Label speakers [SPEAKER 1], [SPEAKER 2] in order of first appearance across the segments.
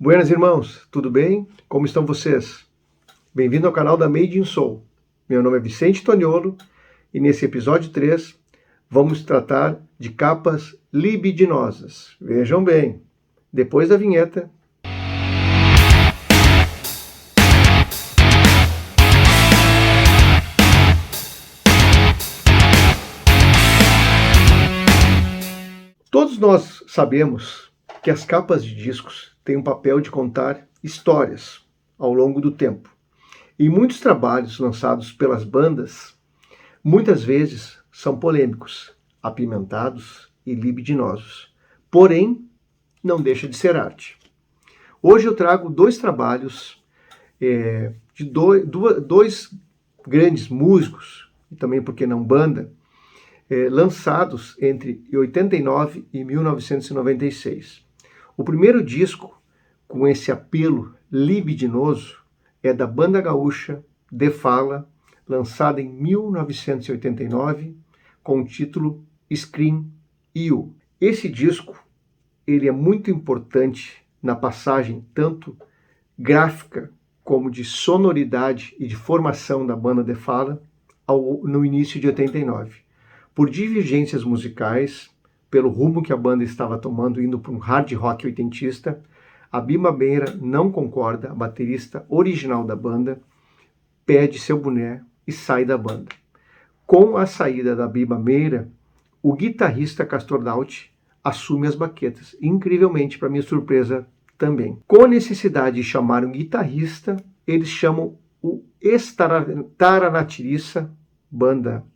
[SPEAKER 1] Buenas, irmãos, tudo bem? Como estão vocês? Bem-vindo ao canal da Made in Soul. Meu nome é Vicente Toniolo e nesse episódio 3 vamos tratar de capas libidinosas. Vejam bem, depois da vinheta. Todos nós sabemos que as capas de discos têm um papel de contar histórias ao longo do tempo. E muitos trabalhos lançados pelas bandas, muitas vezes são polêmicos, apimentados e libidinosos. Porém, não deixa de ser arte. Hoje eu trago dois trabalhos de dois grandes músicos, e também, por que não, banda, lançados entre 89 e 1996. O primeiro disco com esse apelo libidinoso é da banda gaúcha De Fala, lançada em 1989 com o título Scream You. Esse disco ele é muito importante na passagem tanto gráfica como de sonoridade e de formação da banda De Fala no início de 89. Por divergências musicais, pelo rumo que a banda estava tomando, indo para um hard rock oitentista, a Biba Meira não concorda, a baterista original da banda, pede seu boné e sai da banda. Com a saída da Biba Meira, o guitarrista Castor Daut assume as baquetas, incrivelmente, para minha surpresa também. Com a necessidade de chamar um guitarrista, eles chamam o Taranatiriça, banda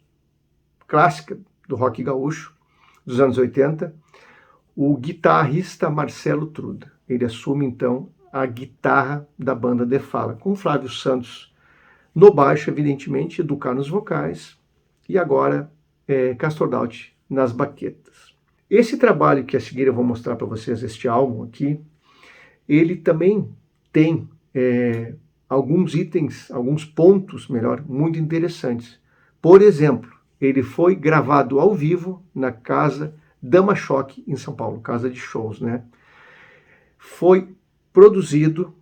[SPEAKER 1] clássica do rock gaúcho dos anos 80, o guitarrista Marcelo Truda. Ele assume então a guitarra da banda De Fala, com Flávio Santos no baixo, evidentemente, Educar nos vocais e agora Castor Daut nas baquetas. Esse trabalho que a seguir eu vou mostrar para vocês, este álbum aqui, ele também tem alguns itens, alguns pontos, melhor, muito interessantes. Por exemplo, ele foi gravado ao vivo na Casa Dama Choque, em São Paulo, casa de shows, né? Foi produzido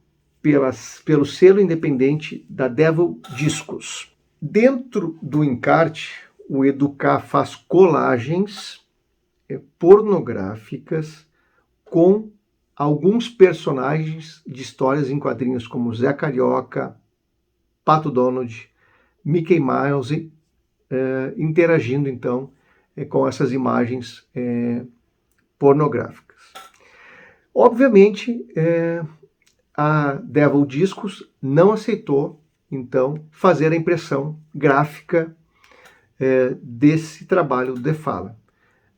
[SPEAKER 1] pelo selo independente da Devil Discos. Dentro do encarte, o Educar faz colagens pornográficas com alguns personagens de histórias em quadrinhos, como Zé Carioca, Pato Donald, Mickey Mouse, interagindo então com essas imagens pornográficas. Obviamente, a Devil Discos não aceitou então fazer a impressão gráfica desse trabalho de Fala.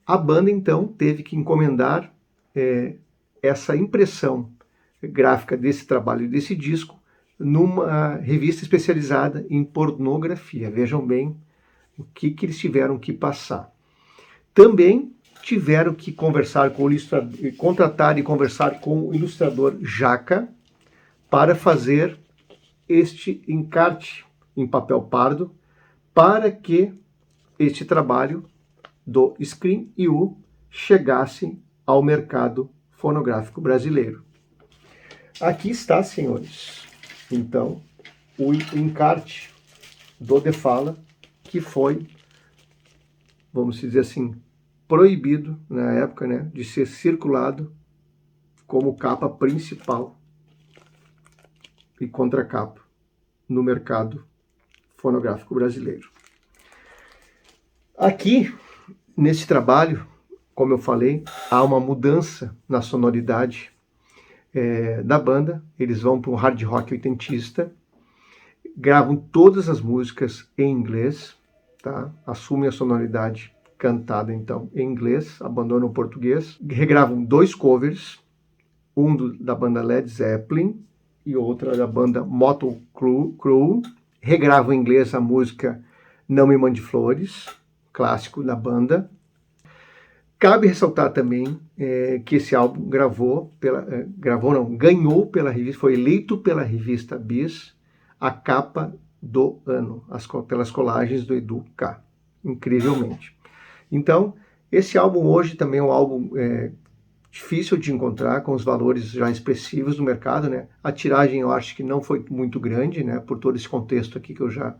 [SPEAKER 1] A banda então teve que encomendar essa impressão gráfica desse trabalho, desse disco, numa revista especializada em pornografia. Vejam bem o que eles tiveram que passar. Também tiveram que conversar com o ilustrador, contratar e conversar com o ilustrador Jaca para fazer este encarte em papel pardo, para que este trabalho do Scream You chegasse ao mercado fonográfico brasileiro. Aqui está, senhores, então, o encarte do De Fala, que foi, vamos dizer assim, proibido na época, né, de ser circulado como capa principal e contracapa no mercado fonográfico brasileiro. Aqui, nesse trabalho, como eu falei, há uma mudança na sonoridade da banda. Eles vão para um hard rock oitentista, gravam todas as músicas em inglês, tá? Assumem a sonoridade cantada então em inglês, abandonam o português, regravam dois covers, da banda Led Zeppelin e outra da banda Motley Crue, regravam em inglês a música Não Me Mande Flores, clássico da banda. Cabe ressaltar também que esse álbum ganhou pela revista, foi eleito pela revista Bis a capa do ano, pelas colagens do Edu K, incrivelmente. Então, esse álbum hoje também é um álbum difícil de encontrar, com os valores já expressivos do mercado, né? A tiragem eu acho que não foi muito grande, né? Por todo esse contexto aqui que eu já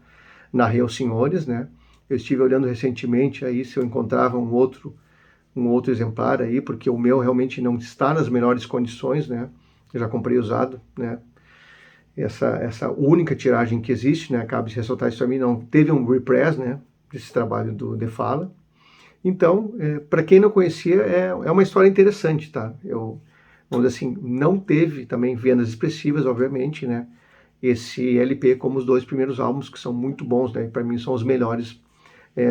[SPEAKER 1] narrei aos senhores, né? Eu estive olhando recentemente aí se eu encontrava um outro exemplar aí, porque o meu realmente não está nas melhores condições, né? Eu já comprei usado, né? Essa única tiragem que existe, né? Cabe ressaltar isso a mim, não teve um repress, né? Desse trabalho do De Fala. Então, para quem não conhecia, é uma história interessante, tá? Vamos dizer assim, não teve também vendas expressivas, obviamente, né? Esse LP como os dois primeiros álbuns, que são muito bons, né? Para mim são os melhores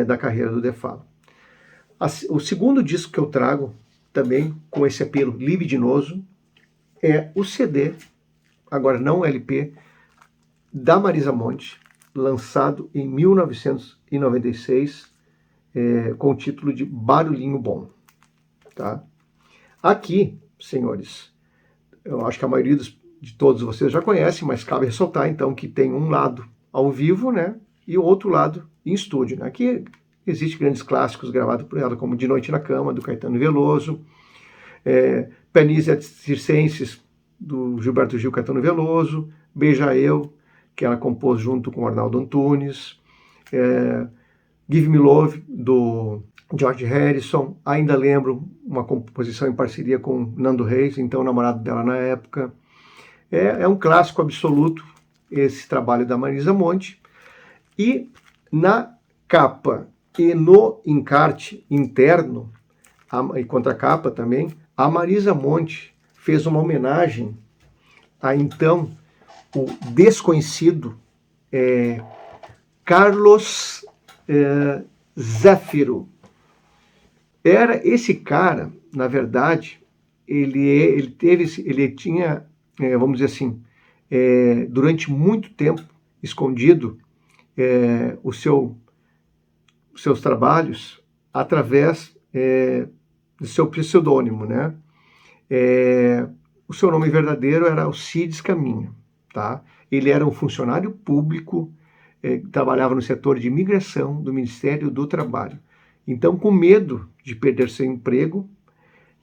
[SPEAKER 1] da carreira do De Fala. O segundo disco que eu trago, também com esse apelo libidinoso, é o CD, agora não o LP, da Marisa Monte, lançado em 1996, com o título de Barulhinho Bom. Tá? Aqui, senhores, eu acho que a maioria de todos vocês já conhecem, mas cabe ressaltar então que tem um lado ao vivo, né, e o outro lado em estúdio. Né? Aqui existem grandes clássicos gravados por ela, como De Noite na Cama, do Caetano Veloso, Penísia Circenses, do Gilberto Gil, Caetano Veloso, Beija Eu, que ela compôs junto com o Arnaldo Antunes, Give Me Love, do George Harrison, ainda lembro uma composição em parceria com Nando Reis, então namorado dela na época. É um clássico absoluto esse trabalho da Marisa Monte. E na capa e no encarte interno, e contracapa também, a Marisa Monte fez uma homenagem a então o desconhecido Carlos Zéfiro. Era esse cara, na verdade, ele tinha, vamos dizer assim, durante muito tempo escondido os seus trabalhos através do seu pseudônimo, né? O seu nome verdadeiro era Alcides Caminha, tá? Ele era um funcionário público, trabalhava no setor de imigração do Ministério do Trabalho. Então, com medo de perder seu emprego,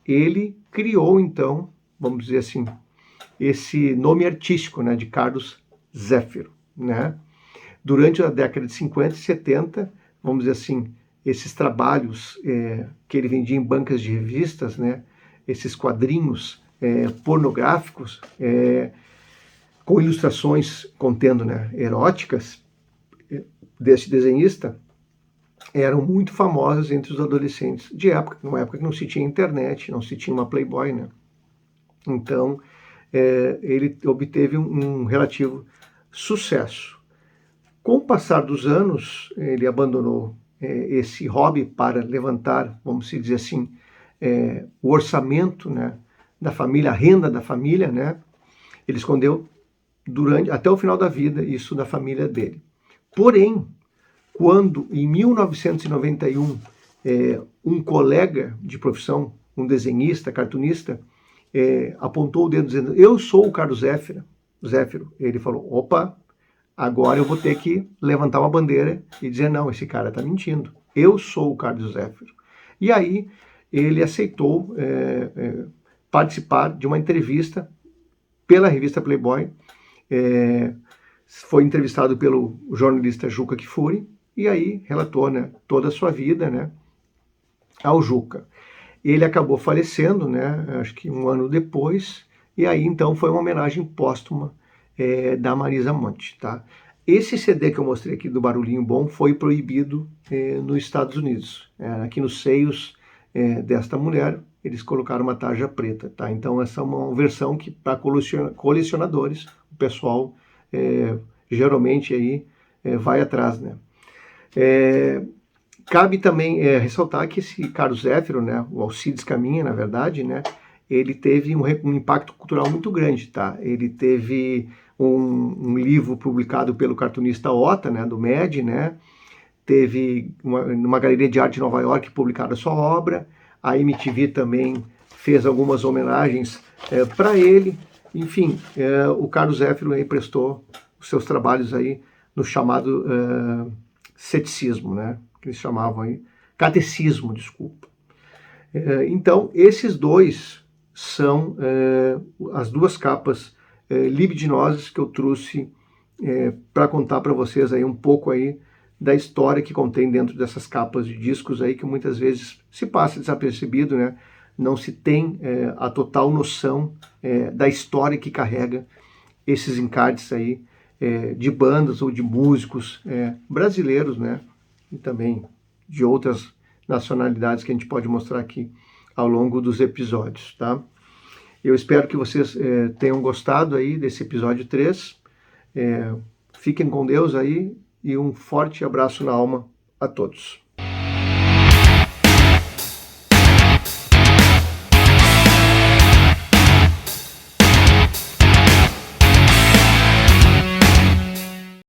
[SPEAKER 1] ele criou, então, vamos dizer assim, esse nome artístico, né, de Carlos Zéfiro, né? Durante a década de 50 e 70, vamos dizer assim, esses trabalhos que ele vendia em bancas de revistas, né, esses quadrinhos pornográficos, com ilustrações contendo, né, eróticas, desse desenhista, eram muito famosas entre os adolescentes de época, numa época que não se tinha internet, não se tinha uma Playboy, né? Então, ele obteve um relativo sucesso. Com o passar dos anos, ele abandonou esse hobby para levantar, vamos dizer assim, o orçamento, né, da família, a renda da família, né? Ele escondeu até o final da vida isso da família dele. Porém, quando em 1991 um colega de profissão, um desenhista, cartunista, apontou o dedo dizendo: eu sou o Carlos Zéfiro, ele falou: opa, agora eu vou ter que levantar uma bandeira e dizer: não, esse cara está mentindo, eu sou o Carlos Zéfiro. E aí ele aceitou participar de uma entrevista pela revista Playboy, foi entrevistado pelo jornalista Juca Kfouri, e aí relatou, né, toda a sua vida, né, ao Juca. Ele acabou falecendo, né, acho que um ano depois, e aí então foi uma homenagem póstuma da Marisa Monte, tá? Esse CD que eu mostrei aqui do Barulhinho Bom foi proibido nos Estados Unidos. Aqui nos seios desta mulher, eles colocaram uma tarja preta, tá? Então essa é uma versão que para colecionadores, o pessoal geralmente aí vai atrás, né? Cabe também ressaltar que esse Carlos Zéfiro, né, o Alcides Caminha, na verdade, né, ele teve um impacto cultural muito grande, tá? Ele teve um livro publicado pelo cartunista Ota, né, do MED, né? Teve uma galeria de arte em Nova York publicada a sua obra. A MTV também fez algumas homenagens para ele. Enfim, o Carlos Zéfiro aí prestou os seus trabalhos aí no chamado ceticismo, né? Que eles chamavam aí, catecismo, desculpa. Então, esses dois são as duas capas libidinosas que eu trouxe para contar para vocês aí um pouco aí da história que contém dentro dessas capas de discos aí, que muitas vezes se passa desapercebido, né? Não se tem a total noção da história que carrega esses encartes aí de bandas ou de músicos brasileiros, né? E também de outras nacionalidades que a gente pode mostrar aqui ao longo dos episódios, tá? Eu espero que vocês tenham gostado aí desse episódio 3. Fiquem com Deus aí e um forte abraço na alma a todos.